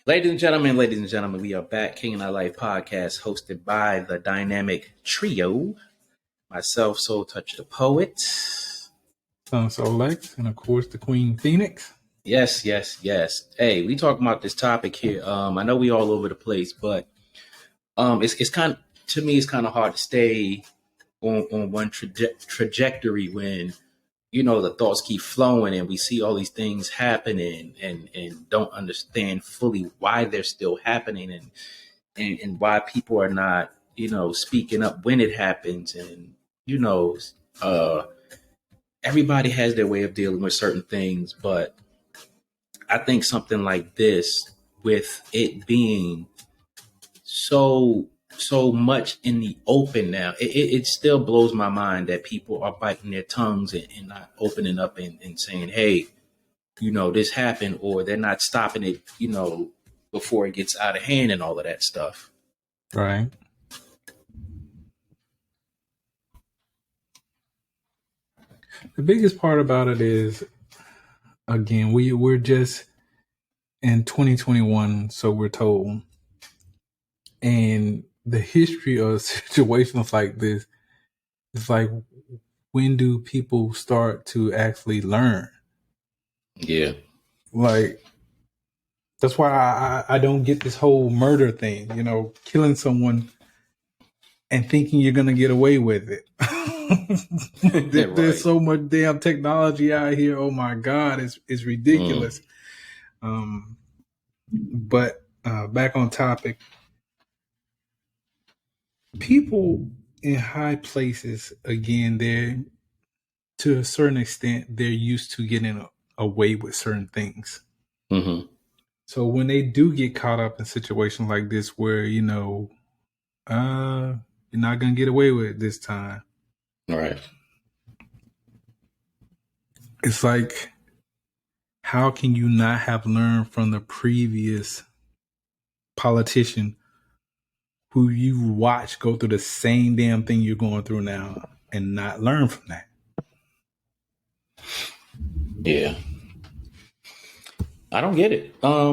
Ladies and gentlemen, we are back. King and I Life podcast hosted by the dynamic trio. Myself, Soul Touch the Poet. So Lex, and of course the Queen Phoenix. Yes. Hey, we talking about this topic here. I know we all over the place, but it's kind of, to me, it's kind of hard to stay on one trajectory when the thoughts keep flowing and we see all these things happening and don't understand fully why they're still happening and why people are not speaking up when it happens. And you know uh everybody has their way of dealing with certain things, but I think something like this, with it being so much in the open now, it still blows my mind that people are biting their tongues and not opening up and saying, hey, this happened, or they're not stopping it, before it gets out of hand and all of that stuff. Right. The biggest part about it is, again, we're just in 2021, so we're told. And the history of situations like this is like, when do people start to actually learn? Yeah. Like, that's why I don't get this whole murder thing, killing someone and thinking you're going to get away with it. Right. There's so much damn technology out here. Oh my God, it's ridiculous. But back on topic, people in high places, again, they're, to a certain extent, they're used to getting away with certain things. Mm-hmm. So when they do get caught up in situations like this where, you're not going to get away with it this time. All right. It's like, how can you not have learned from the previous politician who you watch go through the same damn thing you're going through now and not learn from that? Yeah. I don't get it. I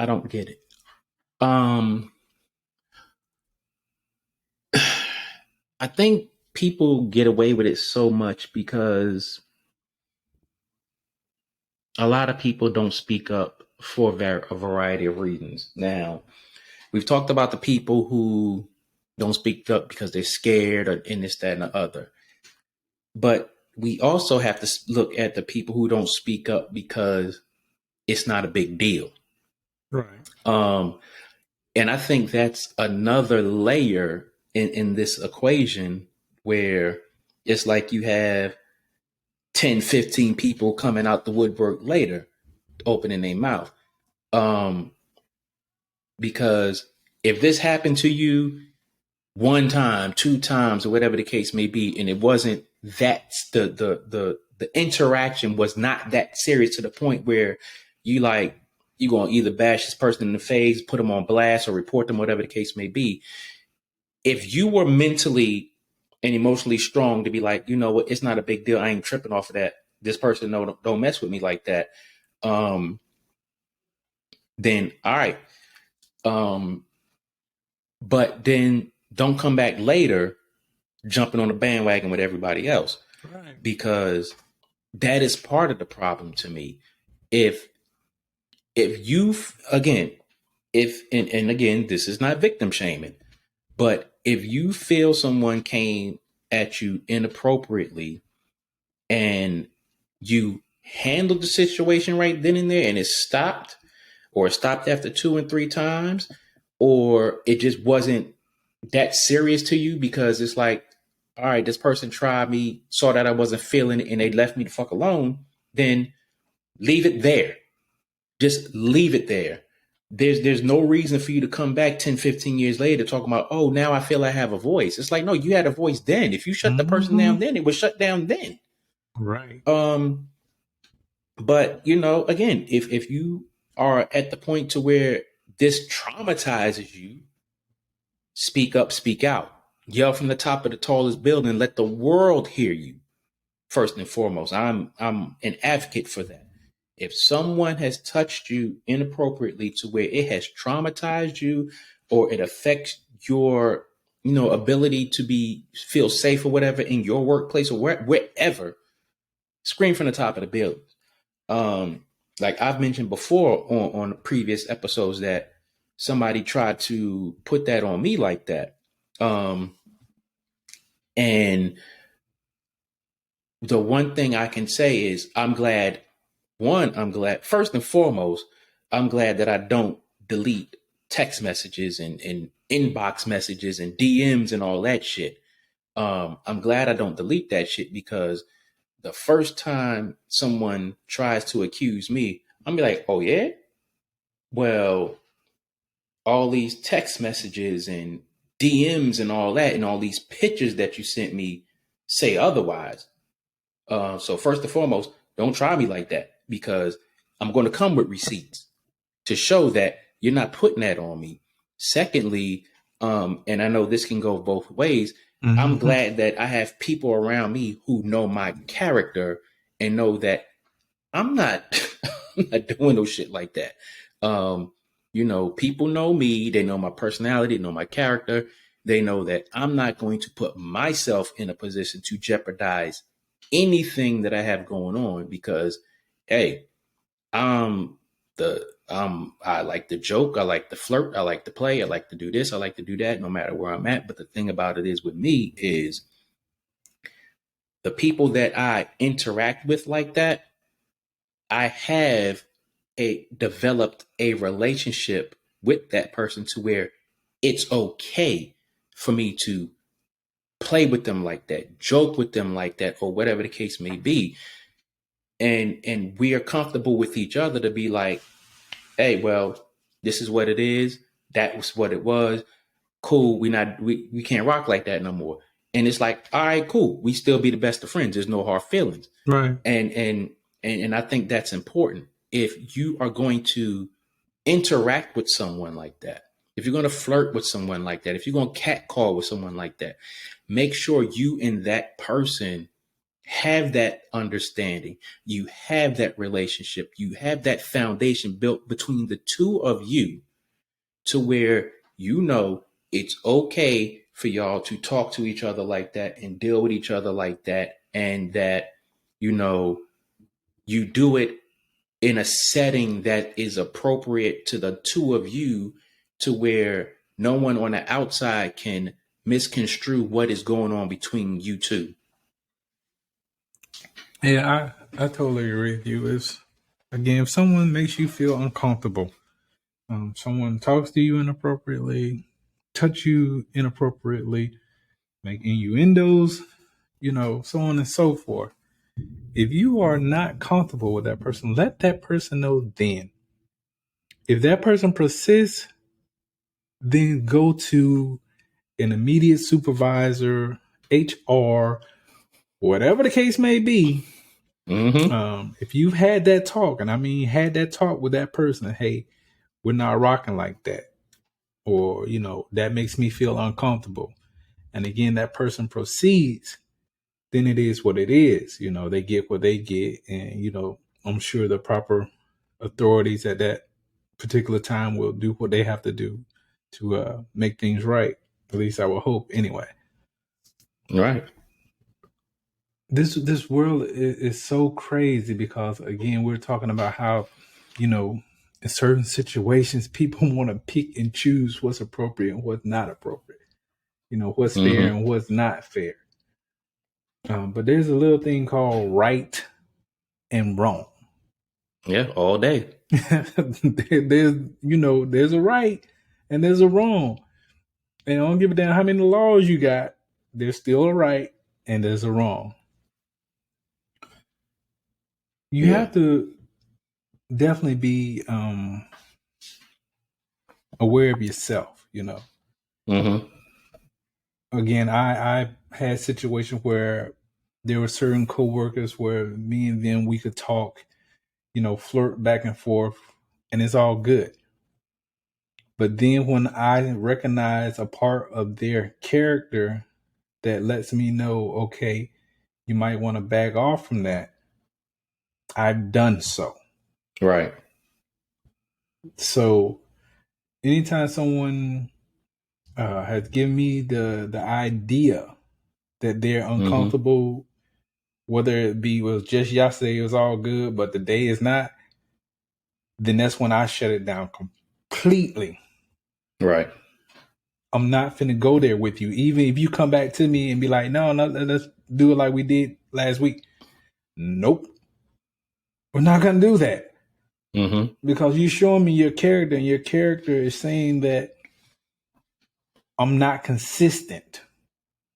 don't get it. I think people get away with it so much because a lot of people don't speak up for a variety of reasons. Now, we've talked about the people who don't speak up because they're scared or in this, that, and the other. But we also have to look at the people who don't speak up because it's not a big deal. Right. And I think that's another layer in this equation, where it's like you have 10, 15 people coming out the woodwork later, opening their mouth. Because if this happened to you one time, two times, or whatever the case may be, and it wasn't that the interaction was not that serious to the point where you're going to either bash this person in the face, put them on blast, or report them, whatever the case may be. If you were mentally and emotionally strong to be like, you know what, it's not a big deal, I ain't tripping off of that, this person don't mess with me like that, then all right. But then don't come back later jumping on the bandwagon with everybody else. Right. Because that is part of the problem to me. If you, again, and again, this is not victim shaming, but if you feel someone came at you inappropriately and you handled the situation right then and there, and it stopped, or it stopped after 2 and 3 times, or it just wasn't that serious to you because it's like, all right, this person tried me, saw that I wasn't feeling it, and they left me the fuck alone, then leave it there. Just leave it there. There's no reason for you to come back 10, 15 years later talking about, oh, now I feel I have a voice. It's like, no, you had a voice then. If you shut the person down then, it was shut down then. Right. But again, if you are at the point to where this traumatizes you, speak up, speak out. Yell from the top of the tallest building. Let the world hear you. First and foremost, I'm an advocate for that. If someone has touched you inappropriately to where it has traumatized you or it affects your, ability to feel safe or whatever in your workplace or wherever, scream from the top of the building. Like I've mentioned before on previous episodes that somebody tried to put that on me like that. And the one thing I can say is I'm glad, first and foremost, I'm glad that I don't delete text messages and inbox messages and DMs and all that shit. I'm glad I don't delete that shit because the first time someone tries to accuse me, I'm be like, oh yeah? Well, all these text messages and DMs and all that and all these pictures that you sent me say otherwise. So first and foremost, don't try me like that because I'm going to come with receipts to show that you're not putting that on me. Secondly, and I know this can go both ways. Mm-hmm. I'm glad that I have people around me who know my character and know that I'm not, I'm not doing no shit like that. People know me. They know my personality, they know my character. They know that I'm not going to put myself in a position to jeopardize anything that I have going on because, hey, I like to joke, I like to flirt, I like to play, I like to do this, I like to do that, no matter where I'm at. But the thing about it is with me is the people that I interact with like that, I have developed a relationship with that person to where it's okay for me to play with them like that, joke with them like that, or whatever the case may be. And we are comfortable with each other to be like, hey, well, this is what it is. That was what it was. Cool. We can't rock like that no more. And it's like, all right, cool. We still be the best of friends. There's no hard feelings. Right. And I think that's important. If you are going to interact with someone like that, if you're going to flirt with someone like that, if you're going to catcall with someone like that, make sure you and that person have that understanding. You have that relationship. You have that foundation built between the two of you to where it's okay for y'all to talk to each other like that and deal with each other like that. And that, you do it in a setting that is appropriate to the two of you to where no one on the outside can misconstrue what is going on between you two. Yeah, I totally agree with you. If someone makes you feel uncomfortable, someone talks to you inappropriately, touch you inappropriately, make innuendos, so on and so forth. If you are not comfortable with that person, let that person know then. If that person persists, then go to an immediate supervisor, HR, whatever the case may be. Mm-hmm. If you've had that talk, and I mean had that talk with that person, hey, we're not rocking like that. Or, that makes me feel uncomfortable. And again, that person proceeds, then it is what it is. They get what they get. And, I'm sure the proper authorities at that particular time will do what they have to do to make things right. At least I will hope anyway. Right. This world is so crazy because, again, we're talking about how, in certain situations, people want to pick and choose what's appropriate and what's not appropriate. What's fair and what's not fair. But there's a little thing called right and wrong. Yeah, all day. There's a right and there's a wrong. And I don't give a damn how many laws you got. There's still a right and there's a wrong. You have to definitely be aware of yourself, Mm-hmm. Again, I had situations where there were certain coworkers where me and them, we could talk, flirt back and forth, and it's all good. But then when I recognize a part of their character that lets me know, okay, you might want to back off from that, I've done so. Right. So anytime someone has given me the idea that they're Mm-hmm. uncomfortable, whether it be was just yesterday, it was all good, but the day is not, then that's when I shut it down completely. Right. I'm not finna go there with you. Even if you come back to me and be like, no, let's do it like we did last week. Nope. We're not gonna do that. Mm-hmm. Because you're showing me your character, and your character is saying that I'm not consistent.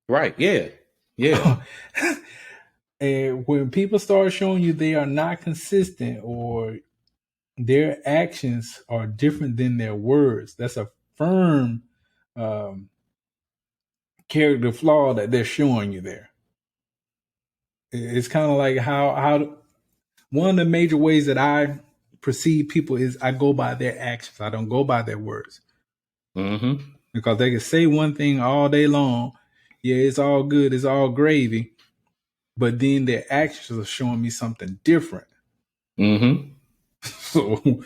Right. Yeah. Yeah. And when people start showing you they are not consistent, or their actions are different than their words, that's a firm um, character flaw that they're showing you there. It's kind of like how one of the major ways that I perceive people is I go by their actions. I don't go by their words. Mm-hmm. Because they can say one thing all day long, yeah, it's all good, it's all gravy, but then their actions are showing me something different. Mm-hmm. So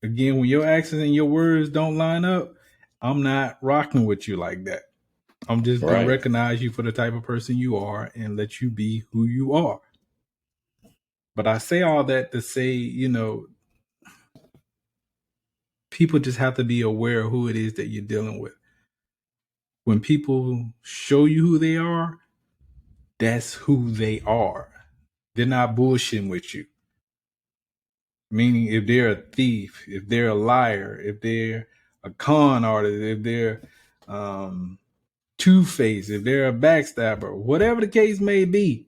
again, when your actions and your words don't line up, I'm not rocking with you like that. I'm just gonna Right. recognize you for the type of person you are and let you be who you are. But I say all that to say, people just have to be aware of who it is that you're dealing with. When people show you who they are, that's who they are. They're not bullshitting with you. Meaning, if they're a thief, if they're a liar, if they're a con artist, if they're two-faced, if they're a backstabber, whatever the case may be,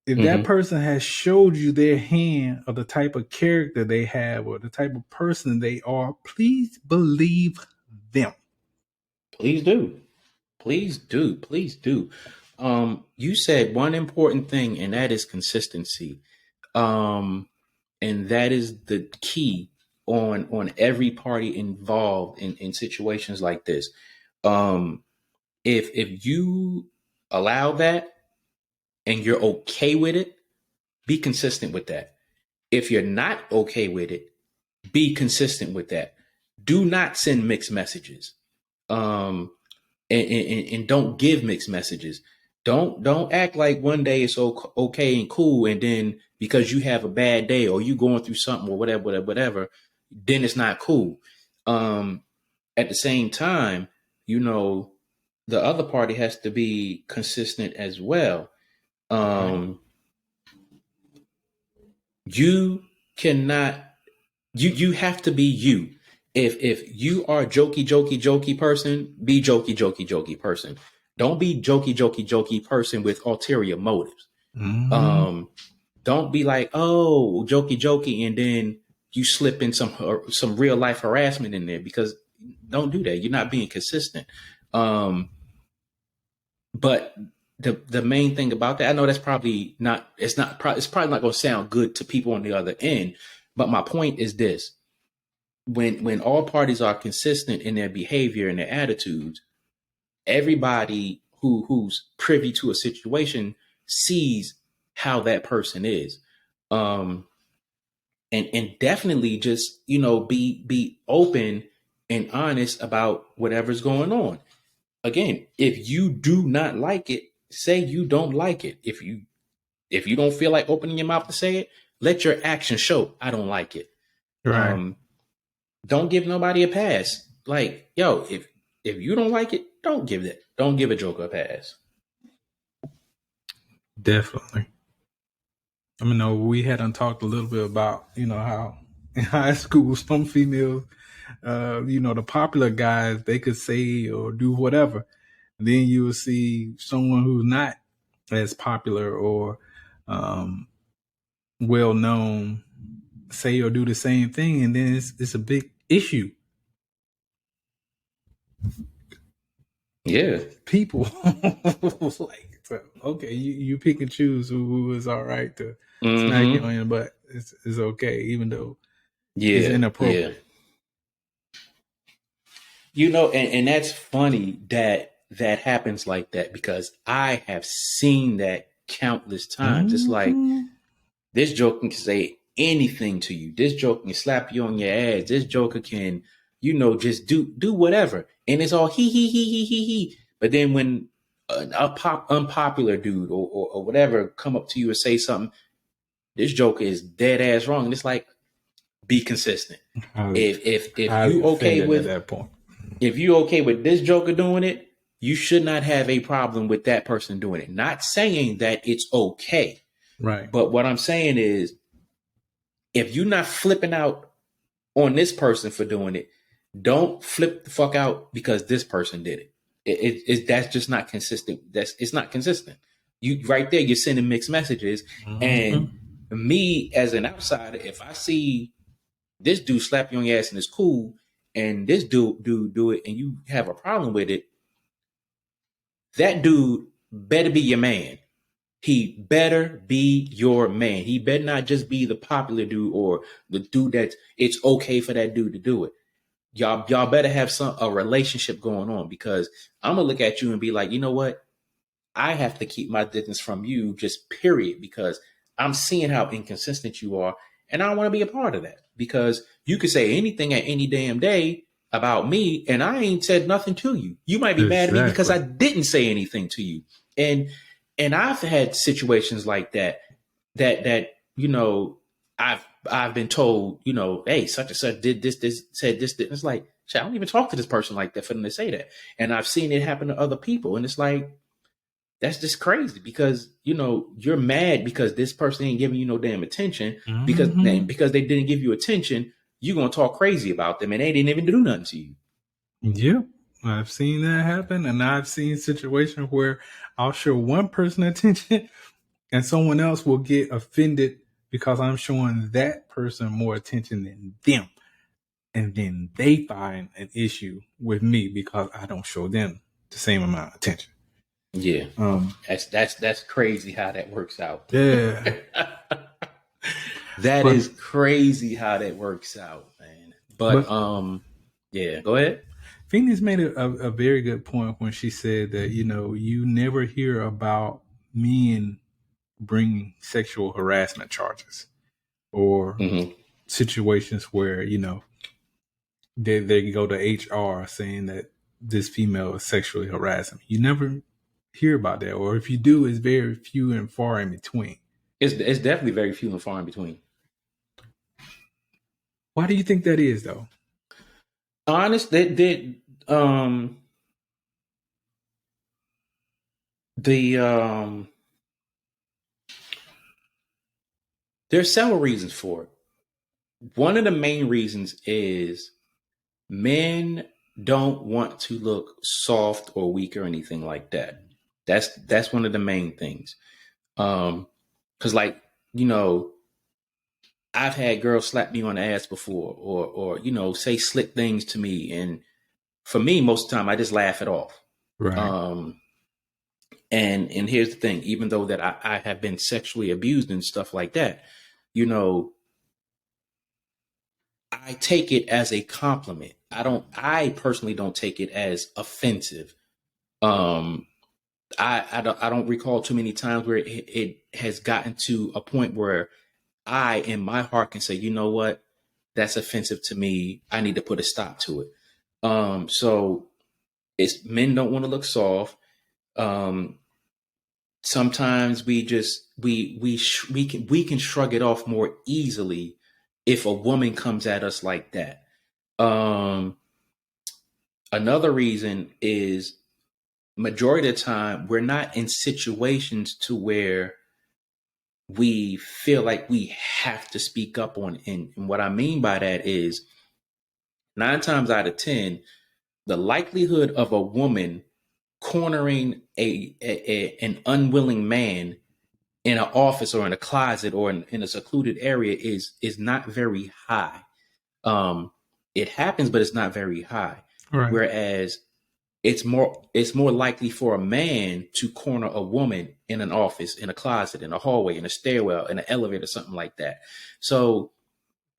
if that Mm-hmm. person has showed you their hand of the type of character they have or the type of person they are, please believe them. Please do. Please do. Please do. You said one important thing, and that is consistency. Um, and that is the key on every party involved in situations like this. Um, if you allow that and you're okay with it, be consistent with that. If you're not okay with it, be consistent with that. Do not send mixed messages. Um, and don't give mixed messages. Don't act like one day it's okay and cool, and then because you have a bad day or you going through something or whatever, then it's not cool. At the same time, the other party has to be consistent as well. Right. Um, you cannot you have to be you. If you are a jokey person, be jokey person. Don't be jokey person with ulterior motives. Mm-hmm. Um, don't be like, oh, jokey, and then you slip in some real life harassment in there, because don't do that. You're not being consistent. Um, but the main thing about that, I know that's probably not. It's probably not going to sound good to people on the other end. But my point is this: when all parties are consistent in their behavior and their attitudes, everybody who's privy to a situation sees how that person is. Um, and definitely just be open and honest about whatever's going on. Again, if you do not like it, say you don't like it. If you don't feel like opening your mouth to say it, let your actions show I don't like it. Right. um don't give nobody a pass. Like, yo, if you don't like it, don't give a joker a pass. Definitely. I mean, we hadn't talked a little bit about, how in high school, some females, the popular guys, they could say or do whatever. And then you will see someone who's not as popular or um, well known say or do the same thing. And then it's a big issue. Yeah. People like, okay, you pick and choose who is all right to smack you Mm-hmm. on your butt. It's okay, even though it's Yeah. Yeah. inappropriate. And that's funny that happens like that, because I have seen that countless times. It's like Mm-hmm. this joke can say anything to you. This joker can slap you on your ass. This joker can, just do whatever. And it's all he. But then when unpopular dude or whatever come up to you and say something, this joker is dead ass wrong. And it's like, be consistent. If you okay with that point, if you okay with this joker doing it, you should not have a problem with that person doing it. Not saying that it's okay. Right. But what I'm saying is, if you're not flipping out on this person for doing it, don't flip the fuck out because this person did it. That's just not consistent. It's not consistent. You right there, you're sending mixed messages. Mm-hmm. And me as an outsider, if I see this dude slap you on your ass and it's cool, and this dude do it and you have a problem with it, that dude better be your man. He better be your man. He better not just be the popular dude or the dude that it's okay for that dude to do it. Y'all better have a relationship going on, because I'm gonna look at you and be like, you know what? I have to keep my distance from you, just period, because I'm seeing how inconsistent you are, and I don't want to be a part of that. Because you could say anything at any damn day about me, and I ain't said nothing to you. You might be mad at me because I didn't say anything to you. And I've had situations like that I've been told, hey, such and such did this, said this. It's like, shit, I don't even talk to this person like that for them to say that. And I've seen it happen to other people. And it's like, that's just crazy, because, you're mad because this person ain't giving you no damn attention. Mm-hmm. Because they didn't give you attention, you're going to talk crazy about them and they didn't even do nothing to you. Yep. I've seen that happen. And I've seen situations where I'll show one person attention and someone else will get offended because I'm showing that person more attention than them. And then they find an issue with me because I don't show them the same amount of attention. Yeah. That's crazy how that works out. Yeah. That is crazy how that works out, man. But yeah, go ahead. Phoenix made a very good point when she said that, you never hear about men bringing sexual harassment charges or situations where, they go to HR saying that this female is sexually harassing. You never hear about that. Or if you do, it's very few and far in between. It's definitely very few and far in between. Why do you think that is, though? Honest, there's several reasons for it. One of the main reasons is men don't want to look soft or weak or anything like that. That's one of the main things. 'Cause I've had girls slap me on the ass before or say slick things to me. And for me, most of the time I just laugh it off. Right. And here's the thing, even though that I have been sexually abused and stuff like that, I take it as a compliment. I personally don't take it as offensive. I don't recall too many times where it has gotten to a point where I, in my heart, can say, you know what, that's offensive to me. I need to put a stop to it. So it's men don't want to look soft. Sometimes we can shrug it off more easily if a woman comes at us like that. Another reason is majority of the time we're not in situations to where we feel like we have to speak up on it. And what I mean by that is 9 times out of 10, the likelihood of a woman cornering an unwilling man in an office or in a closet or in a secluded area is not very high. It happens, but it's not very high. Right. Whereas it's more likely for a man to corner a woman in an office, in a closet, in a hallway, in a stairwell, in an elevator, something like that. So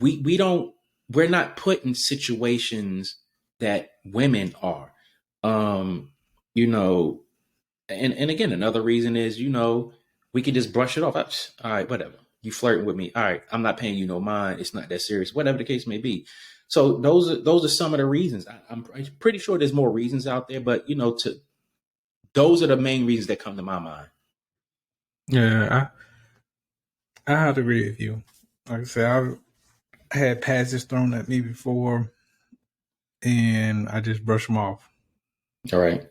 we're not put in situations that women are. And again, another reason is, we can just brush it off. All right, whatever. you flirting with me. All right, I'm not paying you no mind. It's not that serious. Whatever the case may be. So those are some of the reasons. I'm pretty sure there's more reasons out there, but those are the main reasons that come to my mind. Yeah, I have to agree with you. Like I said, I've had passes thrown at me before, and I just brush them off. All right.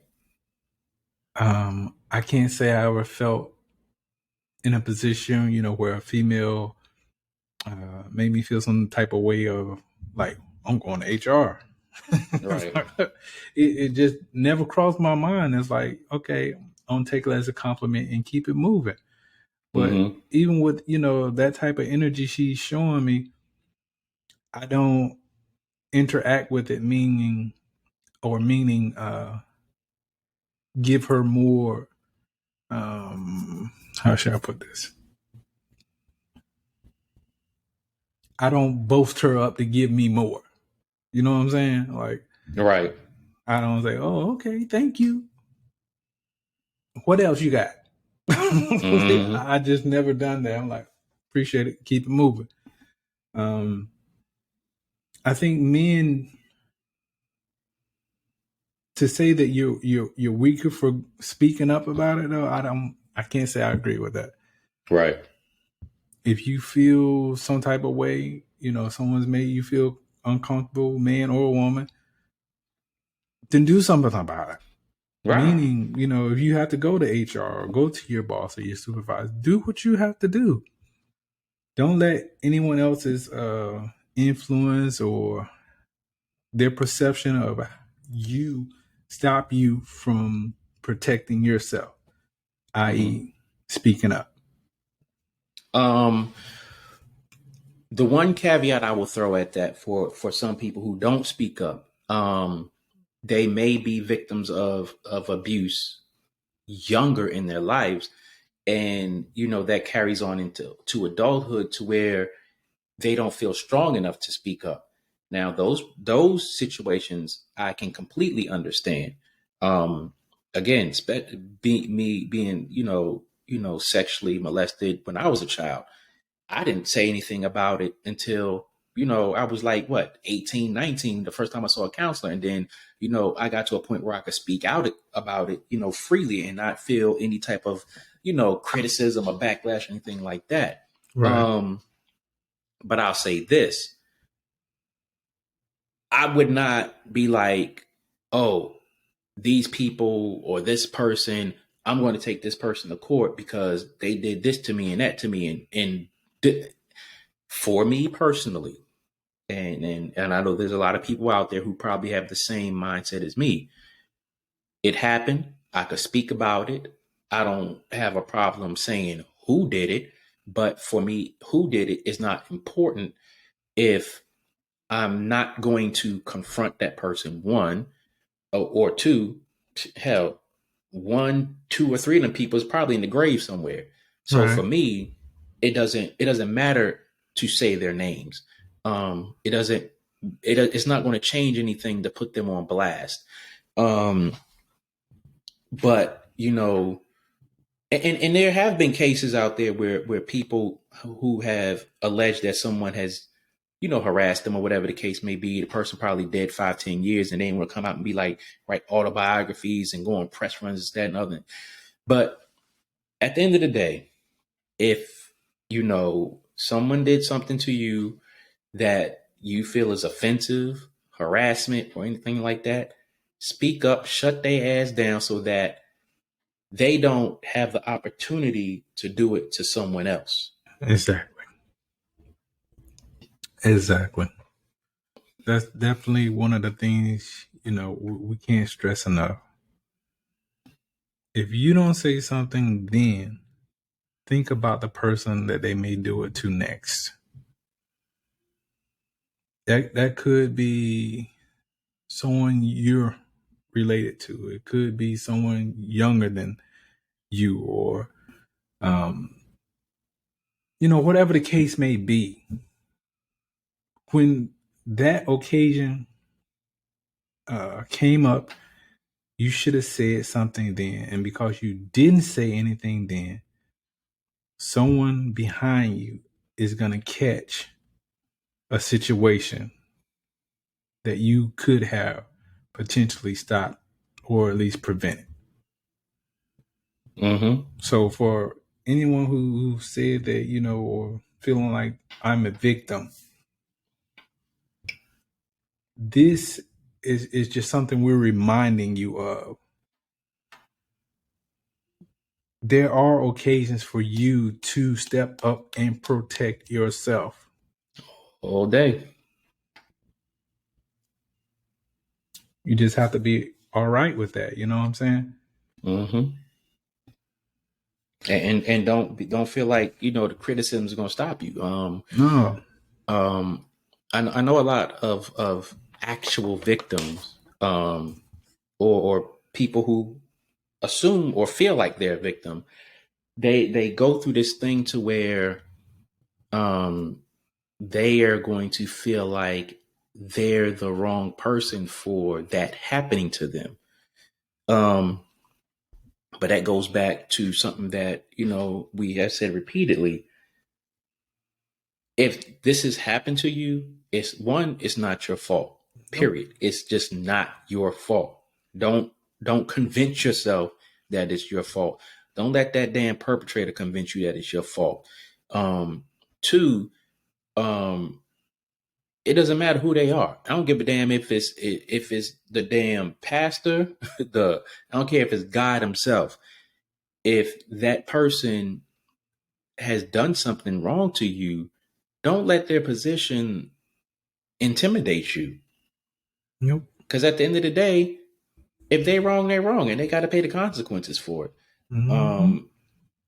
I can't say I ever felt in a position, where a female made me feel some type of way of like, I'm going to HR. Right. It just never crossed my mind. It's like, okay, I'm gonna take it as a compliment and keep it moving. But even with that type of energy she's showing me, I don't interact with it meaning give her more. How should I put this? I don't boast her up to give me more. You know what I'm saying? Like, right. I don't say, "Oh, okay, thank you." What else you got? I just never done that. I'm like, appreciate it. Keep it moving. I think men, to say that you're weaker for speaking up about it, though, I can't say I agree with that. Right. If you feel some type of way, someone's made you feel uncomfortable, man or woman, then do something about it. Right. Meaning, if you have to go to HR or go to your boss or your supervisor, do what you have to do. Don't let anyone else's influence or their perception of you stop you from protecting yourself, i.e., speaking up. The one caveat I will throw at that for some people who don't speak up, they may be victims of abuse younger in their lives, and that carries on into adulthood to where they don't feel strong enough to speak up. Now those situations I can completely understand. Again, being sexually molested when I was a child, I didn't say anything about it until I was like, 18, 19, the first time I saw a counselor. And then, I got to a point where I could speak out about it, freely and not feel any type of, criticism or backlash or anything like that. Right. But I'll say this. I would not be like, oh, these people or this person, I'm going to take this person to court because they did this to me and that to me. And for me personally, and I know there's a lot of people out there who probably have the same mindset as me. It happened. I could speak about it. I don't have a problem saying who did it, but for me, who did it is not important if I'm not going to confront that person, one, or two, hell, 1, 2, or 3 of them people is probably in the grave somewhere. So right. For me, it doesn't matter to say their names. It's not going to change anything to put them on blast. But and there have been cases out there where people who have alleged that someone has harassed them or whatever the case may be. The person probably dead 5-10 years and they want to come out and be like, write autobiographies and go on press runs, that and other. But at the end of the day, if, someone did something to you that you feel is offensive, harassment, or anything like that, speak up, shut their ass down so that they don't have the opportunity to do it to someone else. Exactly. That's definitely one of the things, we can't stress enough. If you don't say something, then think about the person that they may do it to next. That could be someone you're related to. It could be someone younger than you, or whatever the case may be. When that occasion came up, you should have said something then. And because you didn't say anything then, someone behind you is going to catch a situation that you could have potentially stopped or at least prevented. Mm-hmm. So for anyone who said that, or feeling like I'm a victim, this is just something we're reminding you of. There are occasions for you to step up and protect yourself. All day. You just have to be all right with that. You know what I'm saying? Mm-hmm. And don't feel like the criticism is going to stop you. No. I know a lot of actual victims, or people who assume or feel like they're a victim. They go through this thing to where they are going to feel like they're the wrong person for that happening to them. But that goes back to something that we have said repeatedly. If this has happened to you, it's not your fault. Period. It's just not your fault. Don't convince yourself that it's your fault. Don't let that damn perpetrator convince you that it's your fault. Two, it doesn't matter who they are. I don't give a damn if it's the damn pastor, I don't care if it's God himself. If that person has done something wrong to you, don't let their position intimidate you. Yep. Because at the end of the day, if they're wrong, they're wrong, and they got to pay the consequences for it. Mm-hmm.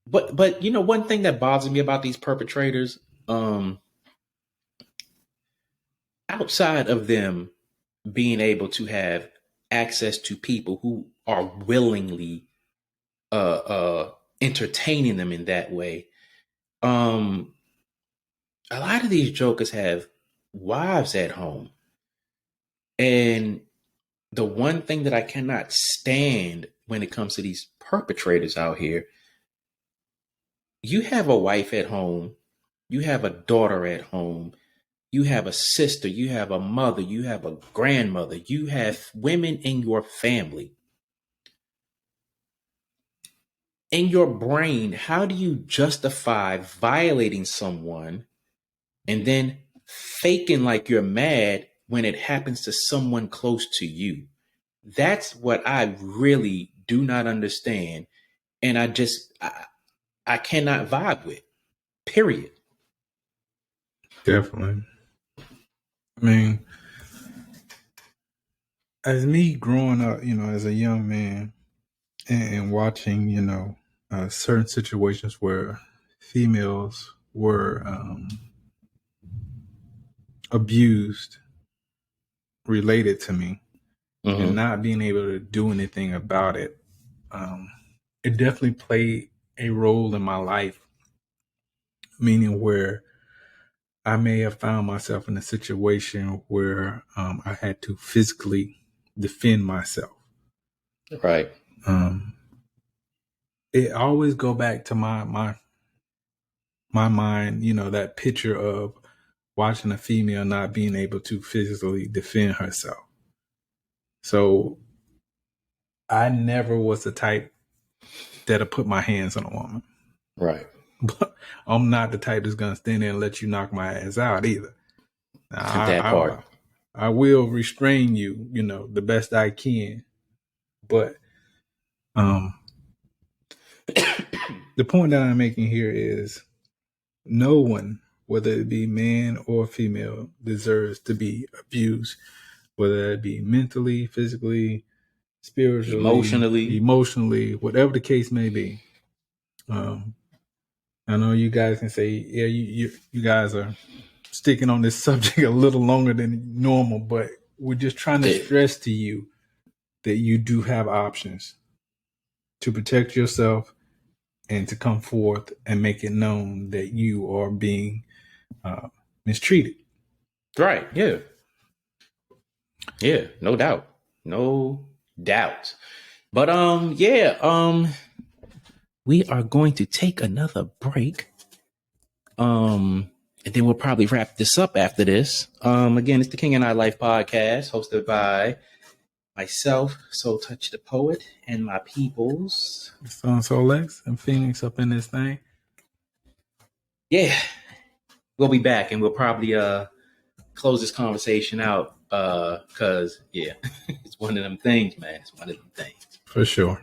But one thing that bothers me about these perpetrators, outside of them being able to have access to people who are willingly entertaining them in that way, a lot of these jokers have wives at home. And the one thing that I cannot stand when it comes to these perpetrators out here, you have a wife at home, you have a daughter at home, you have a sister, you have a mother, you have a grandmother, you have women in your family. In your brain, how do you justify violating someone and then faking like you're mad when it happens to someone close to you? That's what I really do not understand. And I cannot vibe with, period. Definitely. I mean, as me growing up, as a young man and watching, certain situations where females were abused related to me and not being able to do anything about it, it definitely played a role in my life, meaning where I may have found myself in a situation where I had to physically defend myself. Right. It always go back to my mind, that picture of watching a female not being able to physically defend herself. So I never was the type that'll put my hands on a woman. Right. But I'm not the type that's going to stand there and let you knock my ass out either. That part. I will restrain you, the best I can. But the point that I'm making here is no one, whether it be man or female, deserves to be abused, whether it be mentally, physically, spiritually, emotionally, whatever the case may be. I know you guys can say, yeah, you guys are sticking on this subject a little longer than normal, but we're just trying to stress to you that you do have options to protect yourself and to come forth and make it known that you are being mistreated. Right. Yeah. Yeah. No doubt. No doubt. But yeah. we are going to take another break. And then we'll probably wrap this up after this. Again, it's the King and I Life podcast, hosted by myself, Soul Touch the Poet, and my peoples. So Lex and Phoenix up in this thing. Yeah. We'll be back and we'll probably close this conversation out. Cause yeah, it's one of them things, man. It's one of them things. For sure.